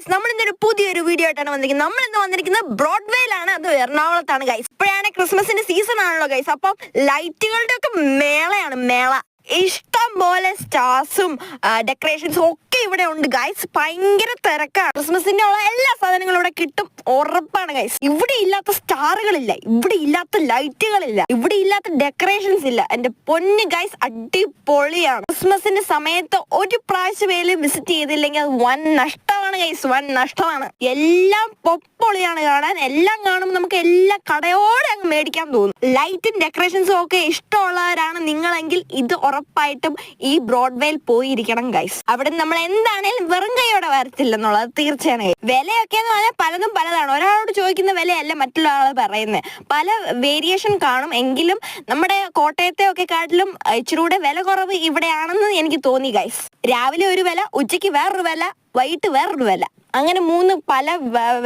Guys, നമ്മൾ ഇന്നൊരു പുതിയൊരു വീഡിയോ ആയിട്ടാണ് വന്നിരിക്കുന്നത്. നമ്മൾ ഇന്ന് വന്നിരിക്കുന്നത് ബ്രോഡ്വേയിലാണ്, അത് എറണാകുളത്താണ് ഗൈസ്. ഇപ്പോഴാണ് ക്രിസ്മസിന്റെ സീസൺ ആണല്ലോ ഗൈസ്. അപ്പം ലൈറ്റുകളുടെ ഒക്കെ മേളയാണ്, മേള. ഇഷ്ടം പോലെ സ്റ്റാർസും ഡെക്കറേഷൻസും ഒക്കെ ഇവിടെ ഉണ്ട് ഗൈസ്. ഭയങ്കര തിരക്കാണ്. ക്രിസ്മസിന്റെ ഉള്ള എല്ലാ സാധനങ്ങളും ഇവിടെ കിട്ടും, ഉറപ്പാണ് ഗൈസ്. ഇവിടെ ഇല്ലാത്ത സ്റ്റാറുകളില്ല, ഇവിടെ ഇല്ലാത്ത ലൈറ്റുകളില്ല, ഇവിടെ ഇല്ലാത്ത ഡെക്കറേഷൻസ് ഇല്ല. എന്റെ പൊന്ന് ഗൈസ്, അടിപൊളിയാണ്. ക്രിസ്മസിന്റെ സമയത്ത് ഒരു പ്രാവശ്യം വിസിറ്റ് ചെയ്തില്ലെങ്കിൽ അത് വൻ നഷ്ടമാണ് ഗൈസ്, വൻ നഷ്ടമാണ്. എല്ലാം പൊളിയാണ് കാണാൻ. എല്ലാം കാണുമ്പോൾ നമുക്ക് എല്ലാ കടയോടെ അങ്ങ് മേടിക്കാൻ തോന്നും. ലൈറ്റും ഡെക്കറേഷൻസും ഒക്കെ ഇഷ്ടമുള്ളവരാണ് നിങ്ങളെങ്കിൽ ഇത് ഉറപ്പായിട്ടും ഈ ബ്രോഡ്വേയിൽ പോയിരിക്കണം ഗൈസ്. അവിടെ നമ്മൾ എന്താണേലും വെറും കൈയോടെ വരത്തില്ലെന്നുള്ളത് തീർച്ചയാണ്. വിലയൊക്കെ എന്ന് പറഞ്ഞാൽ പലതും പലതാണ്. ഒരാളോട് ചോദിക്കുന്ന വിലയല്ല മറ്റുള്ള ആൾ പറയുന്നത്. പല വേരിയേഷൻ കാണും. എങ്കിലും നമ്മുടെ കോട്ടയത്തെ ഒക്കെ കാട്ടിലും ഇച്ചിരൂടെ വില കുറവ് ഇവിടെയാണെന്ന് എനിക്ക് തോന്നി ഗൈസ്. രാവിലെ ഒരു വില, ഉച്ചയ്ക്ക് വേറൊരു വില, വൈകിട്ട് വേറൊരു വില. അങ്ങനെ പല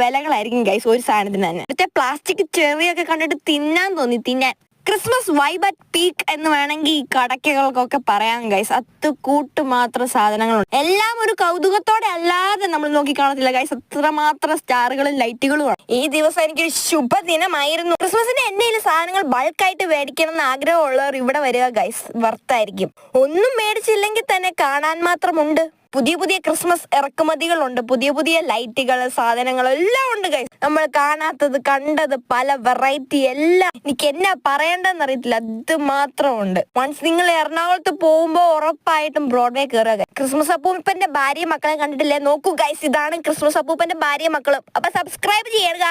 വിലകളായിരിക്കും ഗൈസ് ഒരു സാധനത്തിന് തന്നെ. ഇവിടുത്തെ പ്ലാസ്റ്റിക് ചെറിയൊക്കെ കണ്ടിട്ട് തിന്നാൻ തോന്നി, തിന്നാൻ. ക്രിസ്മസ് വൈബ് അറ്റ് പീക്ക് എന്ന് വേണമെങ്കിൽ ഈ കടക്കകൾക്കൊക്കെ പറയാം ഗൈസ്. കൂട്ട് മാത്രം സാധനങ്ങളുണ്ട്. എല്ലാം ഒരു കൗതുകത്തോടെ അല്ലാതെ നമ്മൾ നോക്കി കാണത്തില്ല ഗൈസ്. അത്രമാത്രം സ്റ്റാറുകളും ലൈറ്റുകളും ആണ്. ഈ ദിവസം എനിക്കൊരു ശുഭദിനമായിരുന്നു. ക്രിസ്മസിന്റെ എന്തെങ്കിലും സാധനങ്ങൾ ബൾക്കായിട്ട് മേടിക്കണം എന്ന് ആഗ്രഹമുള്ളവർ ഇവിടെ വരിക ഗൈസ്, വർത്തായിരിക്കും. ഒന്നും മേടിച്ചില്ലെങ്കിൽ തന്നെ കാണാൻ മാത്രമുണ്ട്. പുതിയ പുതിയ ക്രിസ്മസ് ഇറക്കുമതികളുണ്ട്, പുതിയ ലൈറ്റുകൾ, സാധനങ്ങൾ എല്ലാം ഉണ്ട് ഗൈസ്. നമ്മൾ കാണാത്തത് കണ്ടത് പല വെറൈറ്റി എല്ലാം. എനിക്ക് എന്നാ പറയേണ്ടതെന്ന് അറിയത്തില്ല, അത് മാത്രമുണ്ട്. വൺസ് നിങ്ങൾ എറണാകുളത്ത് പോകുമ്പോൾ ഉറപ്പായിട്ടും ബ്രോഡ്വേ കയറുക. ക്രിസ്മസ് അപ്പൂപ്പന്റെ ഭാര്യ മക്കളെ കണ്ടിട്ടില്ലേ? നോക്കൂ ഗൈസ്, ഇതാണ് ക്രിസ്മസ് അപ്പൂപ്പന്റെ ഭാര്യ മക്കളും. അപ്പൊ സബ്സ്ക്രൈബ് ചെയ്യുക.